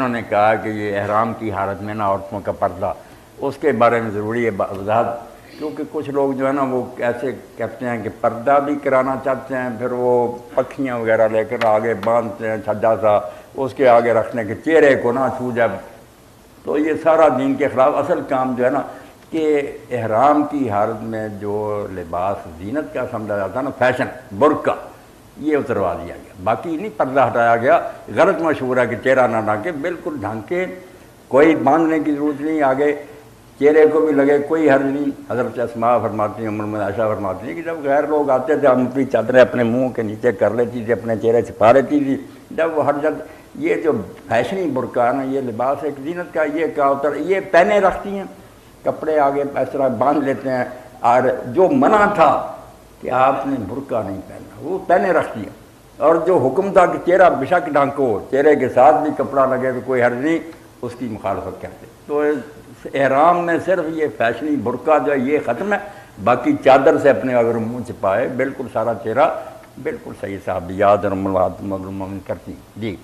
انہوں نے کہا کہ یہ احرام کی حالت میں نا عورتوں کا پردہ، اس کے بارے میں ضروری ہے وضاحت، کیونکہ کچھ لوگ جو ہے نا وہ ایسے کہتے ہیں کہ پردہ بھی کرانا چاہتے ہیں، پھر وہ پکھیاں وغیرہ لے کر آگے باندھتے ہیں چھجا سا، اس کے آگے رکھنے کے چہرے کو نہ چھو جائے، تو یہ سارا دین کے خلاف۔ اصل کام جو ہے نا کہ احرام کی حالت میں جو لباس زینت کا سمجھا جاتا ہے نا، فیشن، برقع، یہ اتروا دیا گیا، باقی نہیں پردہ ہٹایا گیا۔ غلط مشہور ہے کہ چہرہ نہ ڈھانکے، بالکل ڈھانکے، کوئی باندھنے کی ضرورت نہیں، آگے چہرے کو بھی لگے کوئی حرج نہیں۔ حضرت اسماء فرماتی ہیں، ام عائشہ فرماتی ہیں کہ جب غیر لوگ آتے تھے ہم اپنی چادریں اپنے منہ کے نیچے کر لیتی تھی، اپنے چہرے چھپا لیتی تھی، جب وہ ہٹ جاتے۔ یہ جو فیشنی برقع ہے نا، یہ لباس ایک زینت کا، یہ کیا ہوتا ہے، یہ پہنے رکھتی ہیں، کپڑے آگے اس طرح باندھ لیتے ہیں، اور جو منع تھا کہ آپ نے برقع نہیں پہننا وہ پہنے رکھتی ہیں، اور جو حکم تھا کہ چہرہ بشک ڈھانکو، چہرے کے ساتھ بھی کپڑا لگے تو کوئی حرج نہیں، اس کی مخالفت کرتے۔ تو احرام میں صرف یہ فیشنی برقع جو ہے یہ ختم ہے، باقی چادر سے اپنے اگر منہ چھپائے بالکل سارا چہرہ بالکل صحیح، صحابیات اور امہات المومنین کرتی جی۔